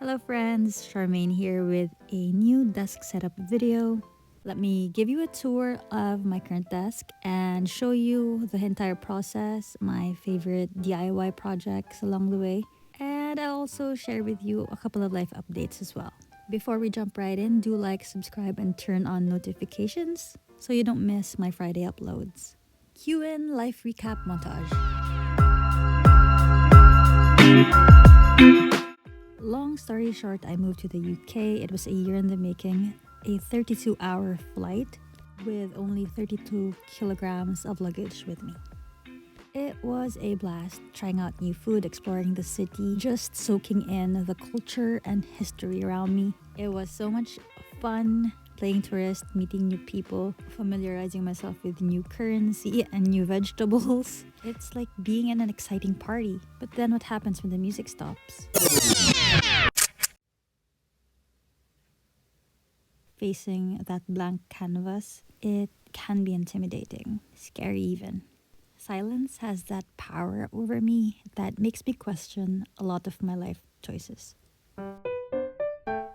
Hello friends, Charmaine here with a new desk setup video. Let me give you a tour of my current desk and show you the entire process, my favorite DIY projects along the way, and I'll also share with you a couple of life updates as well. Before we jump right in, do like, subscribe, and turn on notifications so you don't miss my Friday uploads. Cue in life recap montage. Long story short, I moved to the UK. It was a year in the making, a 32-hour flight with only 32 kilograms of luggage with me. It was a blast trying out new food, exploring the city, just soaking in the culture and history around me. It was so much fun playing tourist, meeting new people, familiarizing myself with new currency and new vegetables. It's like being in an exciting party. But then what happens when the music stops? Facing that blank canvas, it can be intimidating, scary even. Silence has that power over me that makes me question a lot of my life choices.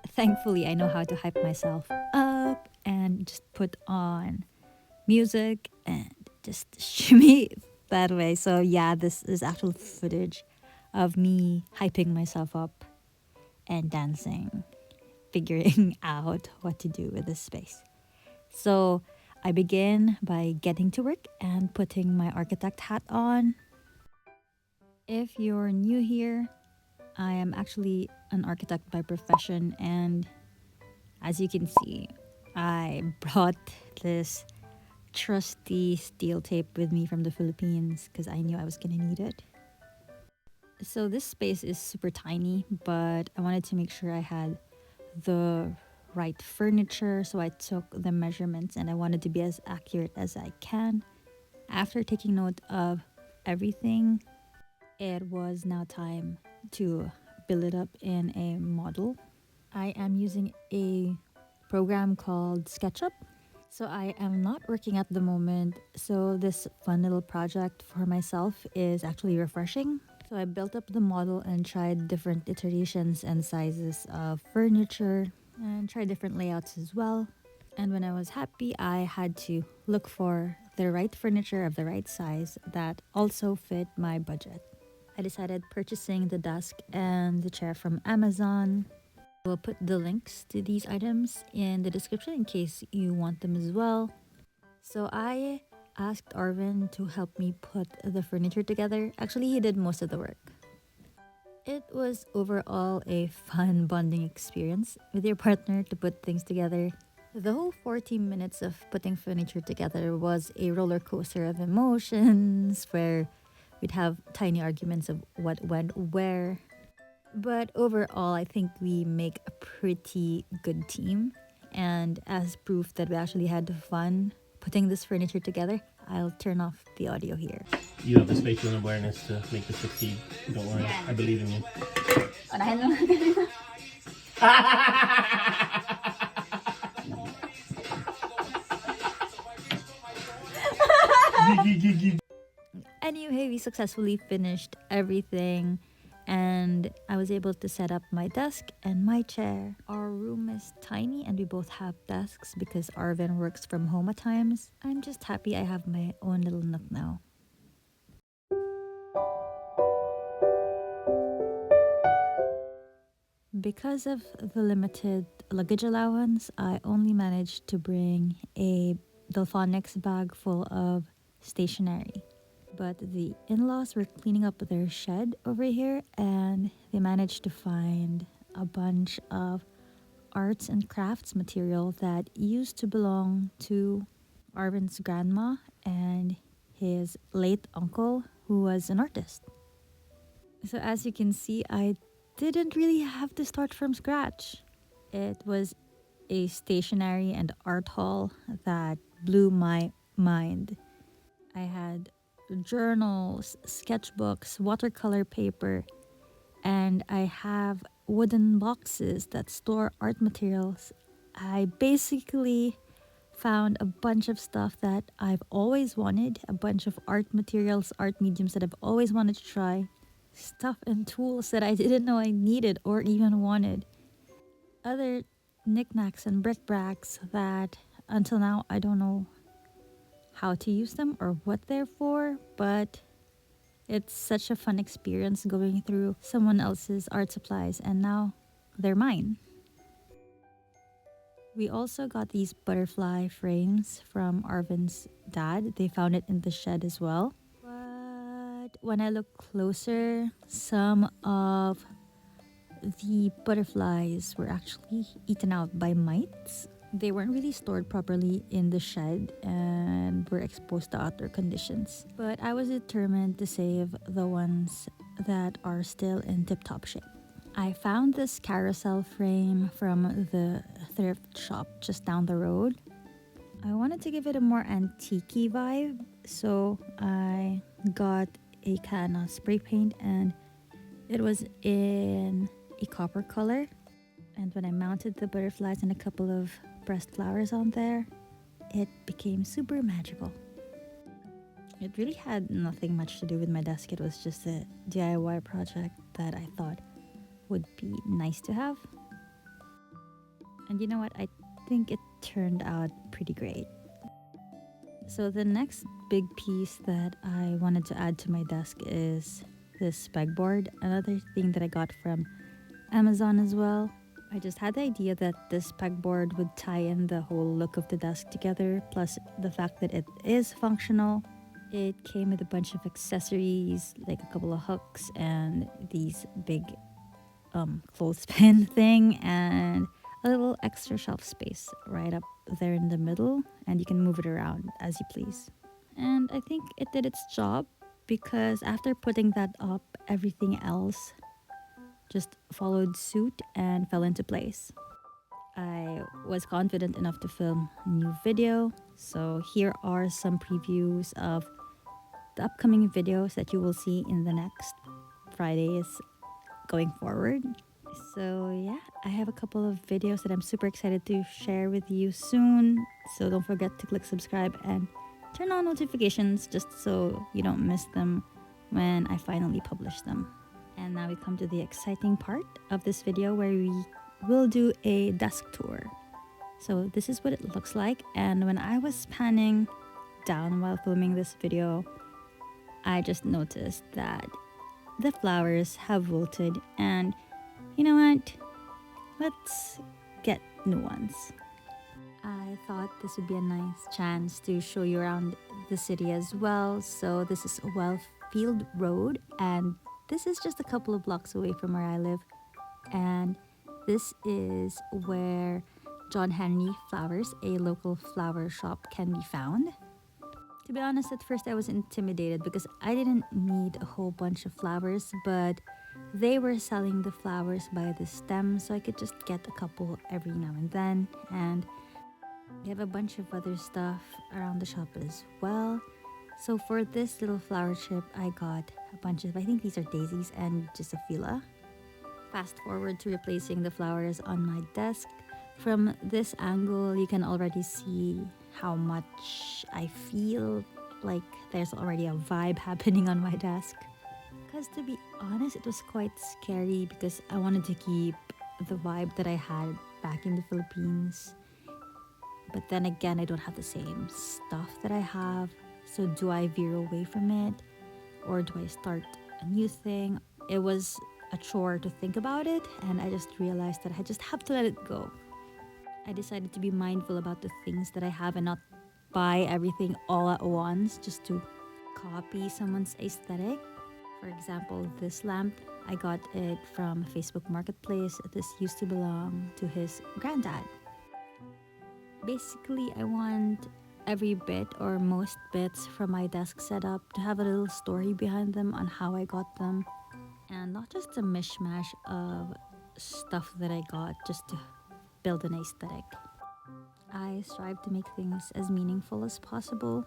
Thankfully, I know how to hype myself up and just put on music and just shimmy that way. So yeah, this is actual footage of me hyping myself up and dancing, figuring out what to do with this space. So I begin by getting to work and putting my architect hat on. If you're new here, I am actually an architect by profession, and as you can see, I brought this trusty steel tape with me from the Philippines because I knew I was gonna need it. So this space is super tiny, but I wanted to make sure I had the right furniture, so I took the measurements and I wanted to be as accurate as I can. After taking note of everything, it was now time to build it up in a model. I am using a program called SketchUp. So I am not working at the moment, so this fun little project for myself is actually refreshing. So I built up the model and tried different iterations and sizes of furniture and tried different layouts as well. And when I was happy, I had to look for the right furniture of the right size that also fit my budget. I decided purchasing the desk and the chair from Amazon. I will put the links to these items in the description in case you want them as well. So I asked Arvin to help me put the furniture together. Actually, he did most of the work. It was overall a fun bonding experience with your partner to put things together. The whole 40 minutes of putting furniture together was a roller coaster of emotions where we'd have tiny arguments of what went where. But overall, I think we make a pretty good team. And as proof that we actually had fun putting this furniture together, I'll turn off the audio here. You have the spatial awareness to make this succeed. Don't worry, I believe in you. Anyway, we successfully finished everything and I was able to set up my desk and my chair. Our room is tiny and we both have desks because Arvin works from home at times. I'm just happy I have my own little nook now. Because of the limited luggage allowance, I only managed to bring a Delphonics bag full of stationery. But the in-laws were cleaning up their shed over here and they managed to find a bunch of arts and crafts material that used to belong to Arvin's grandma and his late uncle, who was an artist. So as you can see, I didn't really have to start from scratch. It was a stationery and art haul that blew my mind. I had journals, sketchbooks, watercolor paper, and I have wooden boxes that store art materials. I basically found a bunch of stuff that I've always wanted, a bunch of art materials, art mediums that I've always wanted to try. stuff and tools that I didn't know I needed or even wanted. Other knickknacks and bric-a-bracs that until now I don't know how to use them or what they're for, but it's such a fun experience going through someone else's art supplies and now they're mine. We also got these butterfly frames from Arvin's dad. They found it in the shed as well. But when I look closer, some of the butterflies were actually eaten out by mites. They weren't really stored properly in the shed and were exposed to outdoor conditions. But I was determined to save the ones that are still in tip-top shape. I found this carousel frame from the thrift shop just down the road. I wanted to give it a more antique-y vibe, so I got a can of spray paint and it was in a copper color. And when I mounted the butterflies and a couple of pressed flowers on there, it became super magical. It really had nothing much to do with my desk. It was just a DIY project that I thought would be nice to have. And you know what? I think it turned out pretty great. So the next big piece that I wanted to add to my desk is this pegboard, another thing that I got from Amazon as well. I just had the idea that this pegboard would tie in the whole look of the desk together, plus the fact that it is functional. It came with a bunch of accessories, like a couple of hooks and these big clothespin thing and a little extra shelf space right up there in the middle, and you can move it around as you please. And I think it did its job because after putting that up, everything else just followed suit and fell into place. I was confident enough to film a new video, so here are some previews of the upcoming videos that you will see in the next Fridays going forward. So yeah, I have a couple of videos that I'm super excited to share with you soon, so don't forget to click subscribe and turn on notifications just so you don't miss them when I finally publish them. And now we come to the exciting part of this video where we will do a desk tour. So this is what it looks like, and when I was panning down while filming this video, I just noticed that the flowers have wilted, and you know what? Let's get new ones. I thought this would be a nice chance to show you around the city as well. So this is Wellfield Road, and this is just a couple of blocks away from where I live. And this is where John Henry Flowers, a local flower shop, can be found. To be honest, at first I was intimidated because I didn't need a whole bunch of flowers, but they were selling the flowers by the stem, so I could just get a couple every now and then. And they have a bunch of other stuff around the shop as well. So for this little flower trip, I got a bunch of, I think these are daisies and just a phila. Fast forward to replacing the flowers on my desk. From this angle, you can already see how much I feel like there's already a vibe happening on my desk. Because to be honest, it was quite scary because I wanted to keep the vibe that I had back in the Philippines. But then again, I don't have the same stuff that I have. So do I veer away from it? Or do I start a new thing? It was a chore to think about it, and I just realized that I just have to let it go. I decided to be mindful about the things that I have and not buy everything all at once just to copy someone's aesthetic. For example, this lamp, I got it from Facebook Marketplace. This used to belong to his granddad. Basically, I want every bit or most bits from my desk setup to have a little story behind them on how I got them, and not just a mishmash of stuff that I got just to build an aesthetic. I strive to make things as meaningful as possible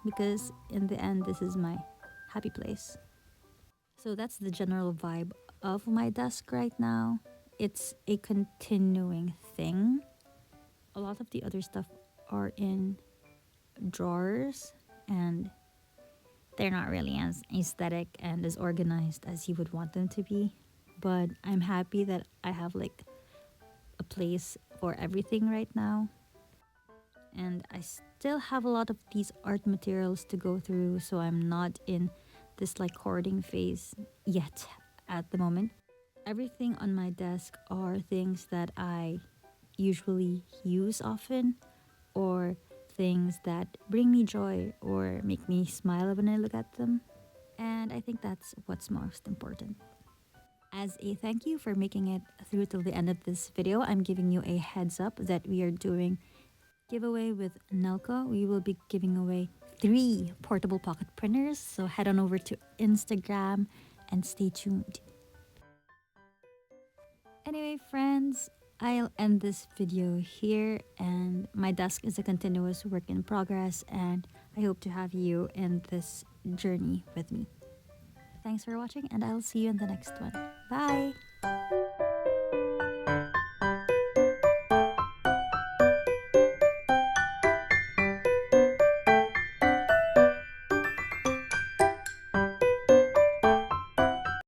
because in the end, this is my happy place. So that's the general vibe of my desk right now. It's a continuing thing. A lot of the other stuff are in drawers, and they're not really as aesthetic and as organized as you would want them to be. But I'm happy that I have like a place for everything right now. And I still have a lot of these art materials to go through, so I'm not in this like hoarding phase yet at the moment. Everything on my desk are things that I usually use often, or things that bring me joy or make me smile when I look at them. And I think that's what's most important. As a thank you for making it through till the end of this video, I'm giving you a heads up that we are doing giveaway with Nelco. We will be giving away 3 portable pocket printers, so head on over to Instagram and stay tuned. Anyway, friends, I'll end this video here, and my desk is a continuous work in progress, and I hope to have you in this journey with me. Thanks for watching, and I'll see you in the next one. Bye!